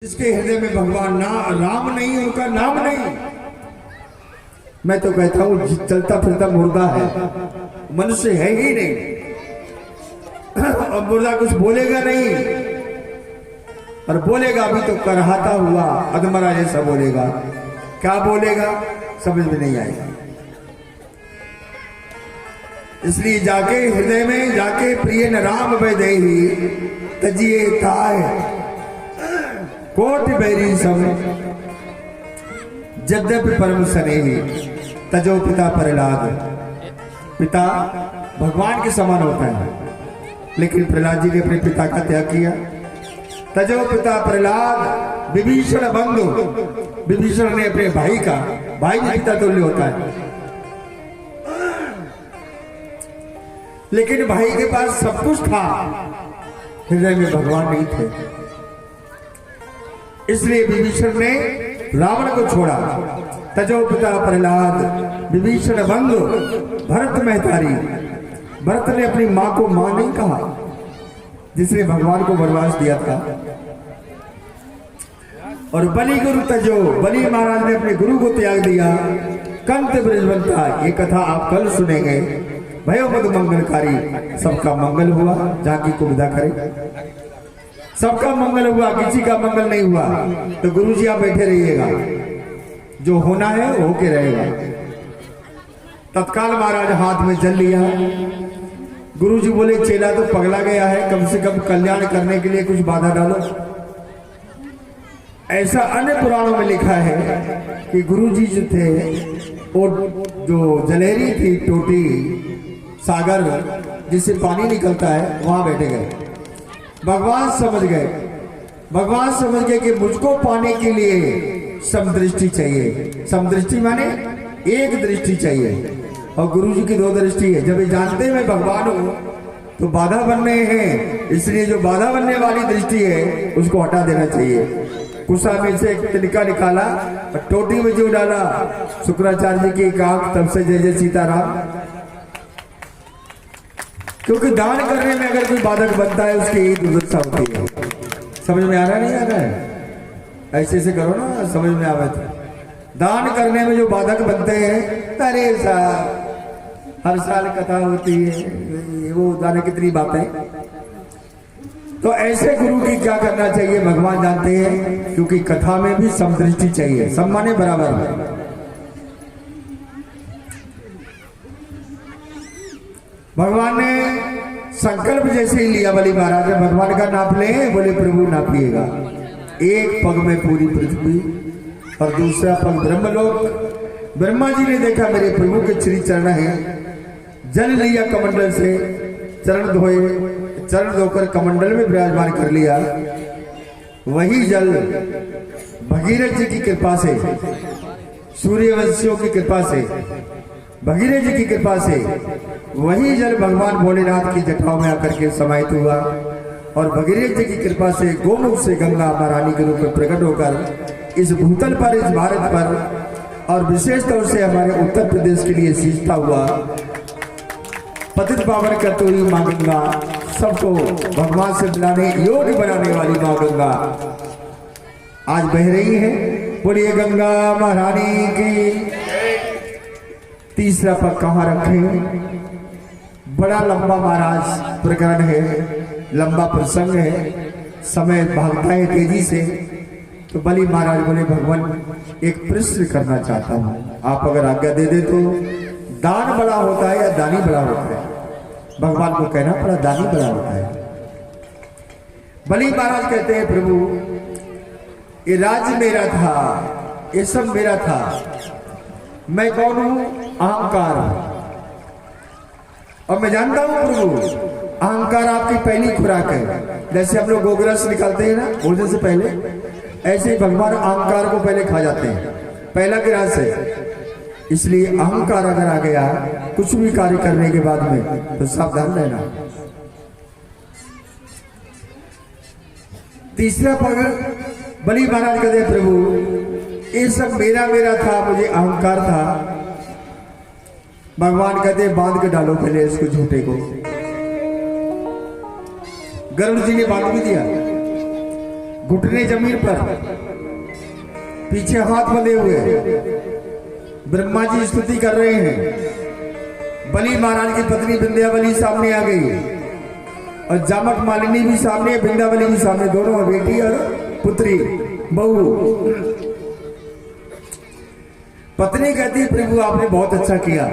जिसके हृदय में भगवान ना राम नहीं, उनका नाम नहीं। मैं तो कहता हूं चलता फिरता मुर्दा है, मनुष्य है ही नहीं। और मुर्दा कुछ बोलेगा नहीं, और बोलेगा भी तो करहाता हुआ अधमरा जैसा बोलेगा। क्या बोलेगा समझ में नहीं आएगा। इसलिए जाके हृदय में जाके प्रिय न राम वैदेही तजिए ताय कोटि बैरी सम यद्यपि परम स्नेही तजो पिता प्रहलाद। पिता भगवान के समान होता है, लेकिन प्रहलाद जी ने अपने पिता का त्याग किया। तजो पिता प्रहलाद विभीषण बंधु, विभीषण ने अपने भाई का, भाई भी पिता तुल्य होता है, लेकिन भाई के पास सब कुछ था, हृदय में भगवान नहीं थे। इसलिए विभीषण ने रावण को छोड़ा। तजो पिता प्रहलाद विभीषण बंधु भरत महतारी। भरत ने अपनी मां को मां नहीं कहा, जिसने भगवान को वनवास दिया था। और बलि गुरु तजो, बलि महाराज ने अपने गुरु को त्याग दिया। कंत ब्रजवंता, ये कथा आप कल सुनेंगे। भयो मद मंगलकारी, सबका मंगल हुआ, जाकी को विदा करे। सबका मंगल हुआ, किसी का मंगल नहीं हुआ तो गुरु जी आप बैठे रहिएगा, जो होना है वो होके रहेगा। तत्काल महाराज हाथ में जल लिया। गुरु जी बोले चेला तो पगला गया है, कम से कम कल्याण करने के लिए कुछ बाधा डालो। ऐसा अन्य पुराणों में लिखा है कि गुरु जी जो थे वो जो जलेरी थी टोटी, सागर जिससे पानी निकलता है, वहां बैठे गए। भगवान समझ गए, भगवान समझ गए कि मुझको पाने के लिए समदृष्टि चाहिए। समदृष्टि माने एक दृष्टि चाहिए, और गुरु जी की दो दृष्टि है। जब ये जानते हैं मैं भगवान हूं तो बाधा बनने हैं, इसलिए जो बाधा बनने वाली दृष्टि है उसको हटा देना चाहिए। कुशा में से एक तिनका निकाला और टोटी में जो डाला, शुक्राचार्य जी की आंख तब से जय जय सीताराम। क्योंकि दान करने में अगर कोई बाधक बनता है उसकी यही दुर्दशा होती है। समझ में आ रहा नहीं आ रहा है? ऐसे ऐसे करो ना, समझ में आवे तो। दान करने में जो बाधक बनते हैं, अरे साहब हर साल कथा होती है, वो जाने कितनी बातें। तो ऐसे गुरु की क्या करना चाहिए भगवान जानते हैं, क्योंकि कथा में भी समदृष्टि चाहिए, सम्माने बराबर में। भगवान ने संकल्प जैसे ही लिया, बलि महाराज भगवान का नाप ले, बोले प्रभु नापिएगा। एक पग में पूरी पृथ्वी और दूसरा पग ब्रह्मलोक। ब्रह्मा जी ने देखा मेरे प्रभु के श्री चरण है, जल लिया कमंडल से, चरण धोए, चरण धोकर कमंडल में विराजमान कर लिया। वही जल भगीरथ जी की कृपा से, सूर्यवंशियों की कृपा से, भगीरथ जी की कृपा से वही जल भगवान भोलेनाथ की जटाओं में आकर के समाहित हुआ। और भगीरथ जी की कृपा से गोमुख से गंगा महारानी के रूप में प्रकट होकर इस भूतल पर, इस भारत पर, और विशेष तौर से हमारे उत्तर प्रदेश के लिए सींचता हुआ पतित पावन कतोरी माँ गंगा, सबको भगवान से मिलाने योग्य बनाने वाली माँ गंगा आज बह रही है। बोलिए गंगा महारानी की। तीसरा पग कहाँ रखे? बड़ा लंबा महाराज प्रकरण है, लंबा प्रसंग है, समय भागता है तेजी से। तो बलि महाराज बोले भगवान एक प्रश्न करना चाहता हूं, आप अगर आज्ञा दे दे तो। दान बड़ा होता है या दानी बड़ा होता है? भगवान को कहना पड़ा दानी बड़ा होता है। बलि महाराज कहते हैं प्रभु ये राज्य मेरा था, ये सब मेरा था, मैं कौन हूं? अहंकार। और मैं जानता हूं प्रभु अहंकार आपकी पहली खुराक है। जैसे हम लोग गोग्रस निकालते हैं ना भोजन से पहले, ऐसे ही भगवान अहंकार को पहले खा जाते हैं, पहला गिरास है। इसलिए अहंकार अगर आ गया कुछ भी कार्य करने के बाद में तो सावधान रहना। तीसरा पग बलि महाराज कहते प्रभु ये सब मेरा मेरा था, मुझे अहंकार था। भगवान कहते बांध के डालो पहले इसको, झूठे को। गरुड़ जी ने बांध भी दिया। घुटने जमीन पर, पीछे हाथ बंधे हुए, ब्रह्मा जी स्तुति कर रहे हैं। बलि महाराज की पत्नी विंध्यावली सामने आ गई और जामक मालिनी भी सामने, विंध्यावली भी सामने, दोनों बेटी और पुत्री बहू। पत्नी कहती है प्रभु आपने बहुत अच्छा किया।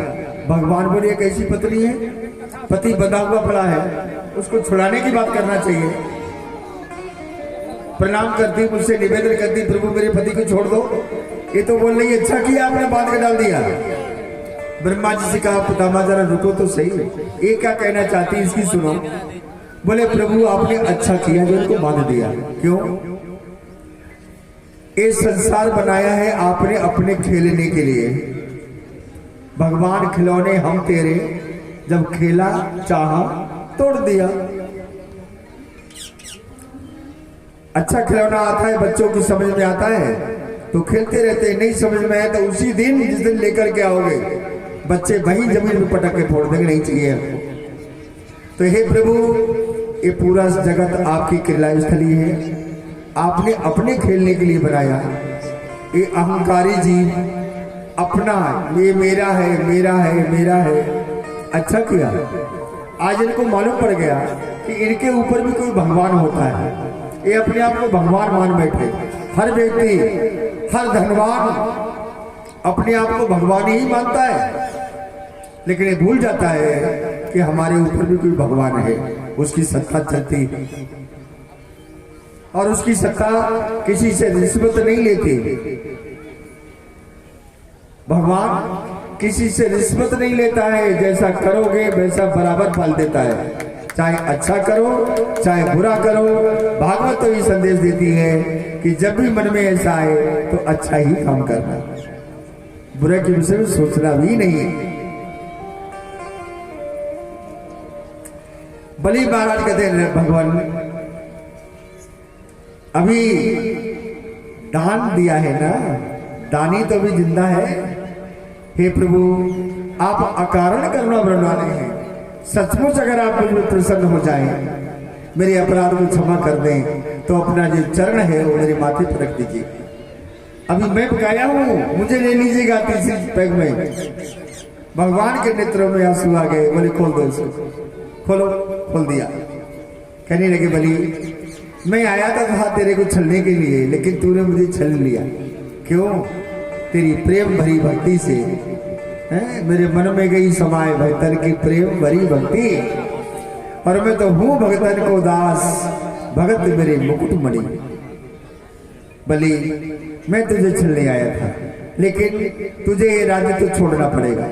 भगवान बोले एक ऐसी पत्नी है, पति बंधा हुआ पड़ा है, उसको छुड़ाने की बात करना चाहिए। प्रणाम करती, मुझसे निवेदन करती प्रभु मेरे पति को छोड़ दो। ये तो बोल रही अच्छा किया आपने बांध के डाल दिया। ब्रह्मा जी से कहा पितामह जरा रुको तो सही, ये क्या कहना चाहती इसकी सुनो। बोले प्रभु आपने अच्छा किया जो इनको बांध दिया। क्यों? ये संसार बनाया है आपने अपने खेलने के लिए। भगवान खिलौने हम तेरे, जब खेला चाहा तोड़ दिया। अच्छा खिलौना आता है बच्चों को समझ में आता है तो खेलते रहते हैं, नहीं समझ में आया तो उसी दिन जिस दिन लेकर के आओगे बच्चे वहीं जमीन में पटक के फोड़ देंगे, नहीं चाहिए हमको। तो हे प्रभु ये पूरा जगत आपकी क्रीड़ा स्थली है, आपने अपने खेलने के लिए बनाया। ये अहंकारी जीव अपना, ये मेरा है मेरा है मेरा है। अच्छा किया आज इनको मालूम पड़ गया कि इनके ऊपर भी कोई भगवान होता है। ये अपने आप को भगवान मान बैठे। हर व्यक्ति, हर धनवान अपने आप को भगवान ही मानता है, लेकिन ये भूल जाता है कि हमारे ऊपर भी कोई भगवान है, उसकी सत्ता चलती और उसकी सत्ता किसी से रिश्वत नहीं लेती। भगवान किसी से रिश्वत नहीं लेता है, जैसा करोगे वैसा बराबर फल देता है। चाहे अच्छा करो चाहे बुरा करो। भागवत तो ये संदेश देती है कि जब भी मन में ऐसा आए तो अच्छा ही काम करना, बुरा के विषय में सोचना भी नहीं। बलि महाराज कहते हैं भगवान अभी दान दिया है ना, दानी तो अभी जिंदा है। हे प्रभु आप अकारण करुणा बरमाने हैं, सचमुच अगर आप मुझ में प्रसन्न हो जाएं, मेरे अपराध को क्षमा कर दें तो अपना जो चरण है वो मेरे माथे पर रख दीजिए। अभी मैं पकाया हूं, मुझे ले लीजिएगा तीसरी पैग में। भगवान के नेत्रों में आंसू आ गए। बोले खोल दो इसको, खोलो। खोल दिया। कहने लगे बलि मैं आया था तेरे को छलने के लिए, लेकिन तूने मुझे छल लिया। क्यों? तेरी प्रेम भरी भक्ति से है मेरे मन में गई समाये भक्तन की प्रेम भरी भक्ति, और मैं तो हूं भगतन को दास, भगत मेरे मुकुटमणि। बलि मैं तुझे छलने आया था, लेकिन तुझे ये राज्य तो छोड़ना पड़ेगा,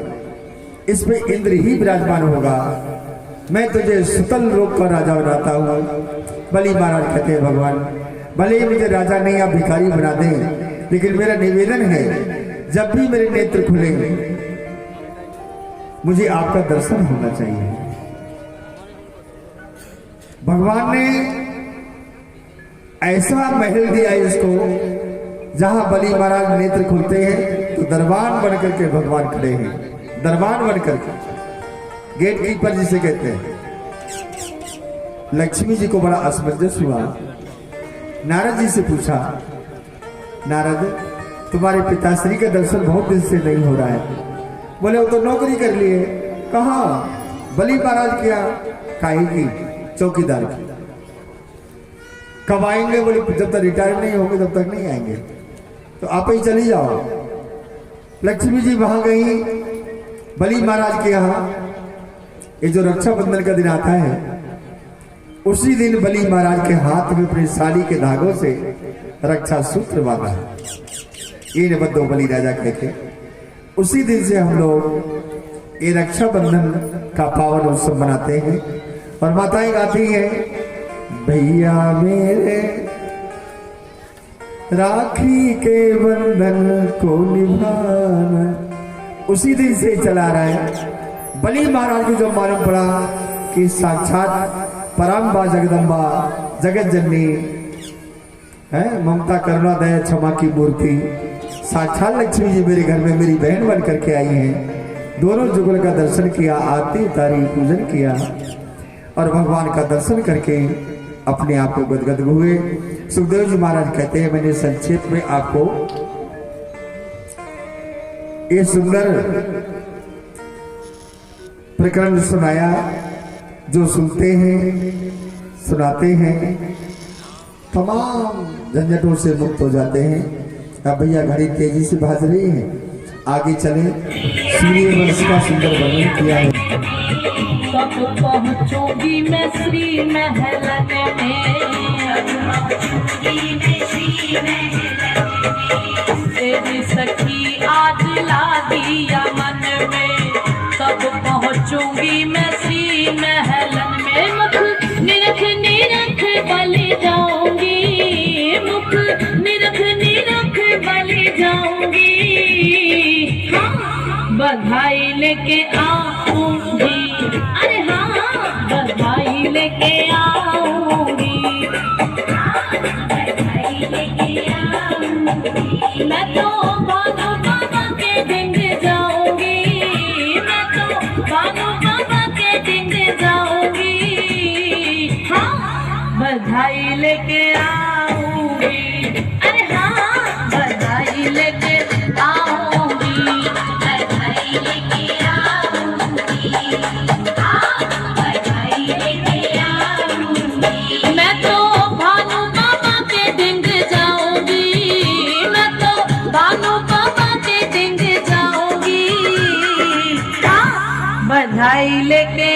इसमें इंद्र ही विराजमान होगा। मैं तुझे सुतल लोक का राजा बनाता हूं। बलि महाराज कहते हैं भगवान भले ही मुझे राजा नहीं आप भिखारी बना दें, लेकिन मेरा निवेदन है जब भी मेरे नेत्र खुलेंगे मुझे आपका दर्शन होना चाहिए। भगवान ने ऐसा महल दिया इसको जहां बलि महाराज नेत्र खुलते हैं तो दरबान बनकर के भगवान खड़े हैं। दरबान बनकर के, गेट कीपर जिसे कहते हैं। लक्ष्मी जी को बड़ा असमंजस हुआ। नारद जी से पूछा, नारद तुम्हारे पिताश्री का दर्शन बहुत दिन से नहीं हो रहा है। बोले वो तो नौकरी कर लिए। कहाँ? बलि महाराज किया। काहे की? चौकीदार की। कब आएंगे? बोले जब तक रिटायर नहीं होंगे तब तक नहीं आएंगे, तो आप ही चली जाओ। लक्ष्मी जी वहां गई बलि महाराज के यहाँ। ये जो रक्षाबंधन का दिन आता है उसी दिन बलि महाराज के हाथ में अपनी साड़ी के धागों से रक्षा सूत्र बांधा। ये बद्दो बलि राजा कहते। उसी दिन से हम लोग ये रक्षाबंधन का पावन उत्सव मनाते हैं। और माताएं गाती हैं, भैया मेरे राखी के बंधन को निभाना। उसी दिन से चला रहा है। बलि महाराज को जब मालूम पड़ा कि साक्षात परम्बा जगदम्बा जगत जननी है, ममता करुणा दया क्षमा की मूर्ति साक्षात लक्ष्मी जी मेरे घर में मेरी बहन बन करके आई हैं। दोनों जुगल का दर्शन किया, आरती उतारी, पूजन किया और भगवान का दर्शन करके अपने आप को गदगद हुए। सुखदेव जी महाराज कहते हैं, मैंने संक्षेप में आपको ये सुंदर प्रकरण सुनाया। जो सुनते हैं, सुनाते हैं, तमाम झंझटों से मुक्त हो जाते हैं। अब भैया घड़ी तेजी से भाज रही है, आगे चले। सूर्य वंश का सुंदर वर्णन किया है। कब पहुंचूंगी मैं श्री महलन में, तेरी सखी आज ला दिया मन में। कब पहुंचूंगी मैं श्री महलन में, मुख निरख निरख बलि जाऊंगी, मुख निरख निरख बलि जाऊंगी। हाँ, बधाई लेके आऊंगी, अरे हाँ बधाई लेके आऊंगी, बधाई लेके आऊंगी। मैं तो भानु बाबा के डिंग जाऊंगी, मैं तो भानु बाबा के डिंग जाऊंगी। हाँ, बधाई लेके आऊंगी, अरे हाँ बधाई लेके आऊंगी, बधाई लेके आऊंगी। मैं तो भानु बाबा के डिंग जाऊंगी, मैं तो भानु बाबा के डिंग जाऊंगी। हाँ, बधाई लेके